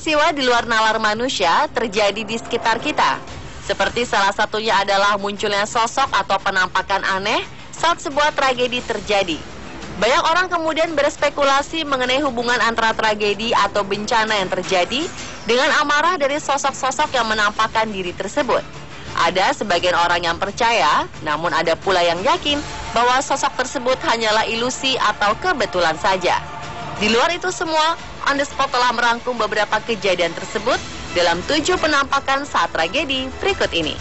peristiwa di luar nalar manusia terjadi di sekitar kita. Seperti salah satunya adalah munculnya sosok atau penampakan aneh saat sebuah tragedi terjadi. Banyak orang kemudian berspekulasi mengenai hubungan antara tragedi atau bencana yang terjadi dengan amarah dari sosok-sosok yang menampakkan diri tersebut. Ada sebagian orang yang percaya, namun ada pula yang yakin bahwa sosok tersebut hanyalah ilusi atau kebetulan saja. Di luar itu semua, On The Spot telah merangkum beberapa kejadian tersebut dalam 7 penampakan saat tragedi berikut ini.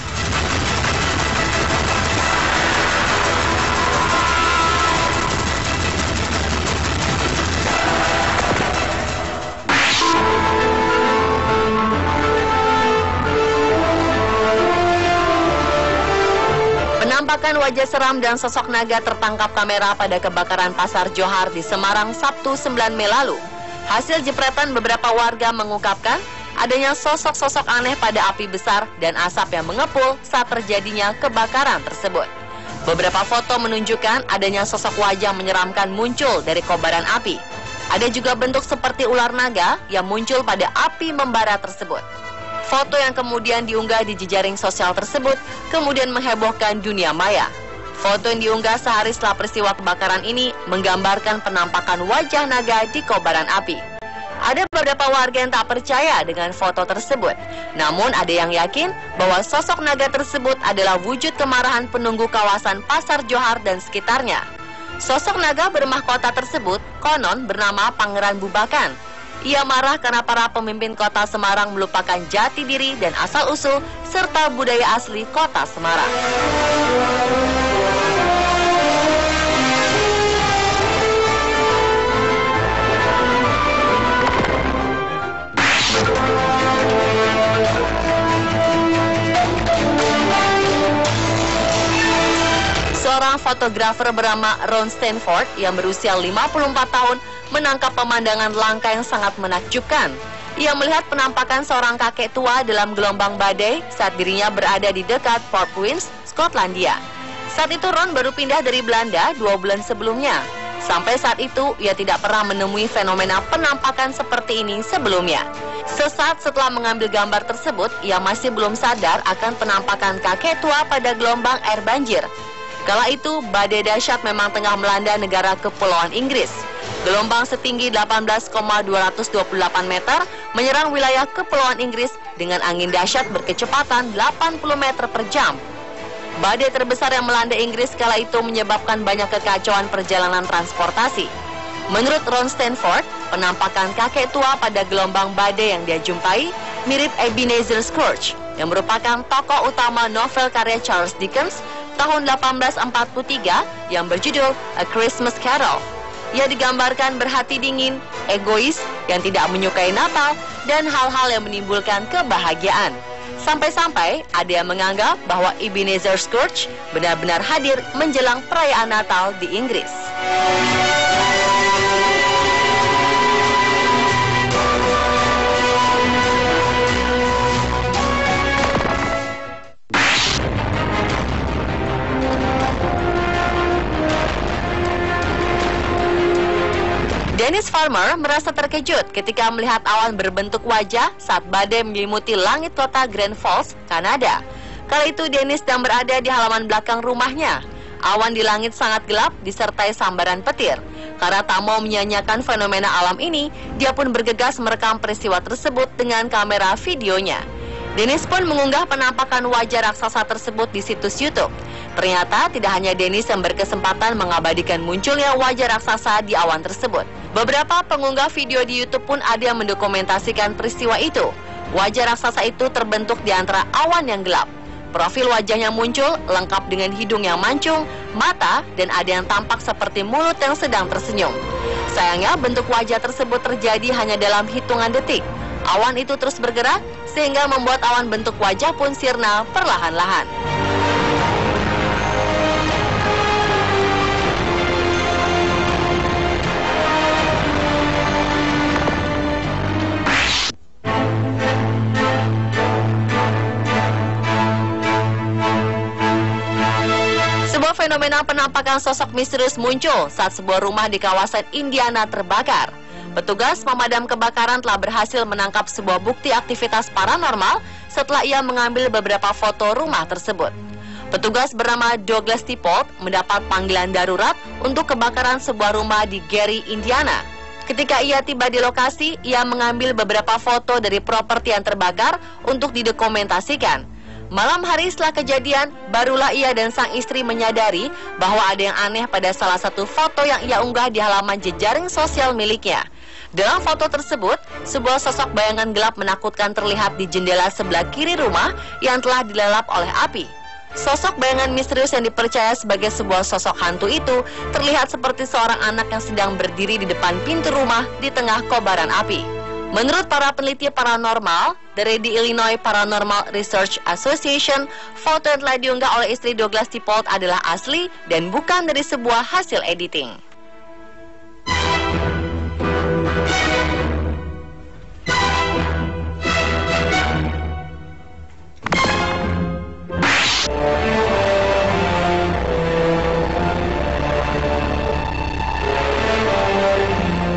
Penampakan wajah seram dan sosok naga tertangkap kamera pada kebakaran Pasar Johar di Semarang Sabtu 9 Mei lalu. Hasil jepretan beberapa warga mengungkapkan adanya sosok-sosok aneh pada api besar dan asap yang mengepul saat terjadinya kebakaran tersebut. Beberapa foto menunjukkan adanya sosok wajah menyeramkan muncul dari kobaran api. Ada juga bentuk seperti ular naga yang muncul pada api membara tersebut. Foto yang kemudian diunggah di jejaring sosial tersebut kemudian menghebohkan dunia maya. Foto yang diunggah sehari setelah peristiwa kebakaran ini menggambarkan penampakan wajah naga di kobaran api. Ada beberapa warga yang tak percaya dengan foto tersebut. Namun ada yang yakin bahwa sosok naga tersebut adalah wujud kemarahan penunggu kawasan Pasar Johar dan sekitarnya. Sosok naga bermahkota tersebut konon bernama Pangeran Bubakan. Ia marah karena para pemimpin kota Semarang melupakan jati diri dan asal-usul serta budaya asli kota Semarang. Seorang fotografer bernama Ron Stanford yang berusia 54 tahun menangkap pemandangan langka yang sangat menakjubkan. Ia melihat penampakan seorang kakek tua dalam gelombang badai saat dirinya berada di dekat Fort Winds, Skotlandia. Saat itu Ron baru pindah dari Belanda 2 bulan sebelumnya. Sampai saat itu ia tidak pernah menemui fenomena penampakan seperti ini sebelumnya. Sesaat setelah mengambil gambar tersebut, ia masih belum sadar akan penampakan kakek tua pada gelombang air banjir. Kala itu, badai dahsyat memang tengah melanda negara Kepulauan Inggris. Gelombang setinggi 18,228 meter menyerang wilayah Kepulauan Inggris dengan angin dahsyat berkecepatan 80 meter per jam. Badai terbesar yang melanda Inggris kala itu menyebabkan banyak kekacauan perjalanan transportasi. Menurut Ron Stanford, penampakan kakek tua pada gelombang badai yang dia jumpai mirip Ebenezer Scrooge, yang merupakan tokoh utama novel karya Charles Dickens tahun 1843 yang berjudul A Christmas Carol. Ia digambarkan berhati dingin, egois, yang tidak menyukai Natal, dan hal-hal yang menimbulkan kebahagiaan. Sampai-sampai ada yang menganggap bahwa Ebenezer Scrooge benar-benar hadir menjelang perayaan Natal di Inggris. Dennis Farmer merasa terkejut ketika melihat awan berbentuk wajah saat badai menyelimuti langit kota Grand Falls, Kanada. Kala itu Dennis sedang berada di halaman belakang rumahnya. Awan di langit sangat gelap disertai sambaran petir. Karena tak mau menyanyiakan fenomena alam ini, dia pun bergegas merekam peristiwa tersebut dengan kamera videonya. Dennis pun mengunggah penampakan wajah raksasa tersebut di situs YouTube. Ternyata tidak hanya Dennis yang berkesempatan mengabadikan munculnya wajah raksasa di awan tersebut. Beberapa pengunggah video di YouTube pun ada yang mendokumentasikan peristiwa itu. Wajah raksasa itu terbentuk di antara awan yang gelap. Profil wajahnya muncul lengkap dengan hidung yang mancung, mata, dan ada yang tampak seperti mulut yang sedang tersenyum. Sayangnya bentuk wajah tersebut terjadi hanya dalam hitungan detik. Awan itu terus bergerak sehingga membuat awan bentuk wajah pun sirna perlahan-lahan. Fenomena penampakan sosok misterius muncul saat sebuah rumah di kawasan Indiana terbakar. Petugas pemadam kebakaran telah berhasil menangkap sebuah bukti aktivitas paranormal setelah ia mengambil beberapa foto rumah tersebut. Petugas bernama Douglas Tipot mendapat panggilan darurat untuk kebakaran sebuah rumah di Gary, Indiana. Ketika ia tiba di lokasi, ia mengambil beberapa foto dari properti yang terbakar untuk didokumentasikan. Malam hari setelah kejadian, barulah ia dan sang istri menyadari bahwa ada yang aneh pada salah satu foto yang ia unggah di halaman jejaring sosial miliknya. Dalam foto tersebut, sebuah sosok bayangan gelap menakutkan terlihat di jendela sebelah kiri rumah yang telah dilalap oleh api. Sosok bayangan misterius yang dipercaya sebagai sebuah sosok hantu itu terlihat seperti seorang anak yang sedang berdiri di depan pintu rumah di tengah kobaran api. Menurut para peneliti paranormal dari The Illinois Paranormal Research Association, foto yang telah diunggah oleh istri Douglas Tipot adalah asli dan bukan dari sebuah hasil editing.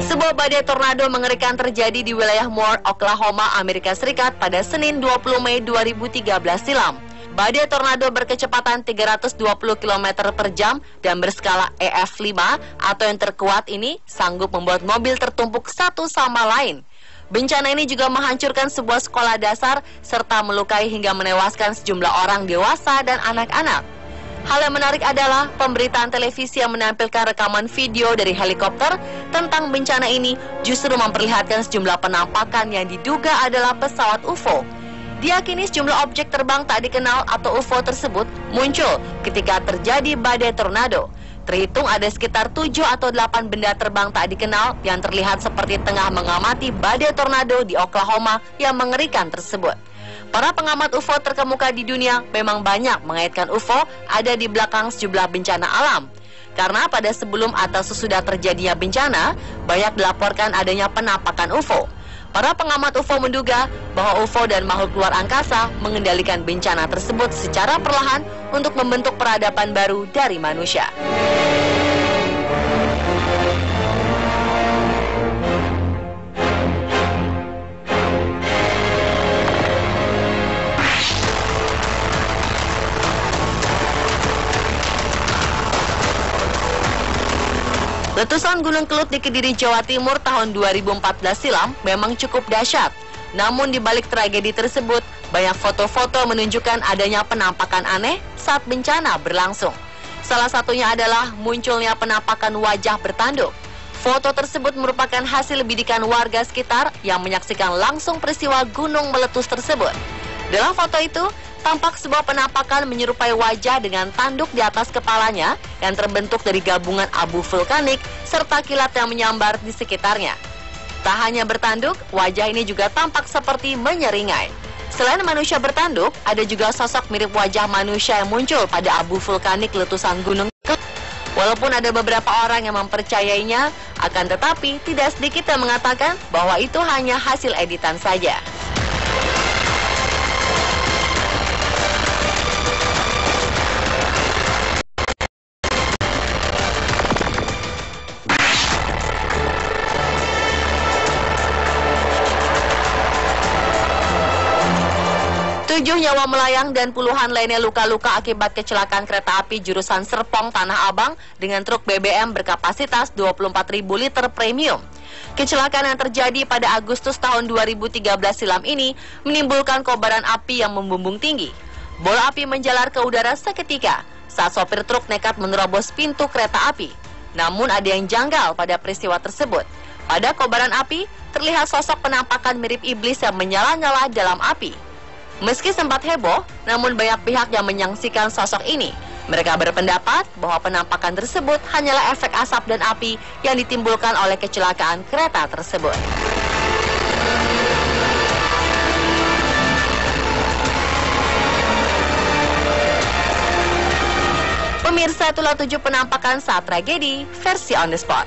Sebuah badai tornado mengerikan terjadi di wilayah Moore, Oklahoma, Amerika Serikat pada Senin 20 Mei 2013 silam. Badai tornado berkecepatan 320 km per jam dan berskala EF5 atau yang terkuat ini sanggup membuat mobil tertumpuk satu sama lain. Bencana ini juga menghancurkan sebuah sekolah dasar serta melukai hingga menewaskan sejumlah orang dewasa dan anak-anak. Hal yang menarik adalah pemberitaan televisi yang menampilkan rekaman video dari helikopter tentang bencana ini justru memperlihatkan sejumlah penampakan yang diduga adalah pesawat UFO. Diyakini sejumlah objek terbang tak dikenal atau UFO tersebut muncul ketika terjadi badai tornado. Terhitung ada sekitar 7 atau 8 benda terbang tak dikenal yang terlihat seperti tengah mengamati badai tornado di Oklahoma yang mengerikan tersebut. Para pengamat UFO terkemuka di dunia memang banyak mengaitkan UFO ada di belakang sejumlah bencana alam. Karena pada sebelum atau sesudah terjadinya bencana, banyak dilaporkan adanya penampakan UFO. Para pengamat UFO menduga bahwa UFO dan makhluk luar angkasa mengendalikan bencana tersebut secara perlahan untuk membentuk peradaban baru dari manusia. Letusan Gunung Kelut di Kediri, Jawa Timur tahun 2014 silam memang cukup dahsyat. Namun di balik tragedi tersebut, banyak foto-foto menunjukkan adanya penampakan aneh saat bencana berlangsung. Salah satunya adalah munculnya penampakan wajah bertanduk. Foto tersebut merupakan hasil bidikan warga sekitar yang menyaksikan langsung peristiwa gunung meletus tersebut. Dalam foto itu, tampak sebuah penampakan menyerupai wajah dengan tanduk di atas kepalanya yang terbentuk dari gabungan abu vulkanik serta kilat yang menyambar di sekitarnya. Tak hanya bertanduk, wajah ini juga tampak seperti menyeringai. Selain manusia bertanduk, ada juga sosok mirip wajah manusia yang muncul pada abu vulkanik letusan Gunung Kelut. Walaupun ada beberapa orang yang mempercayainya, akan tetapi tidak sedikit yang mengatakan bahwa itu hanya hasil editan saja. Tujuh nyawa melayang dan puluhan lainnya luka-luka akibat kecelakaan kereta api jurusan Serpong Tanah Abang dengan truk BBM berkapasitas 24.000 liter premium. Kecelakaan yang terjadi pada Agustus tahun 2013 silam ini menimbulkan kobaran api yang membumbung tinggi. Bola api menjalar ke udara seketika saat sopir truk nekat menerobos pintu kereta api. Namun ada yang janggal pada peristiwa tersebut. Pada kobaran api terlihat sosok penampakan mirip iblis yang menyala-nyala dalam api. Meski sempat heboh, namun banyak pihak yang menyaksikan sosok ini. Mereka berpendapat bahwa penampakan tersebut hanyalah efek asap dan api yang ditimbulkan oleh kecelakaan kereta tersebut. Pemirsa, itulah 7 penampakan saat tragedi versi on the spot.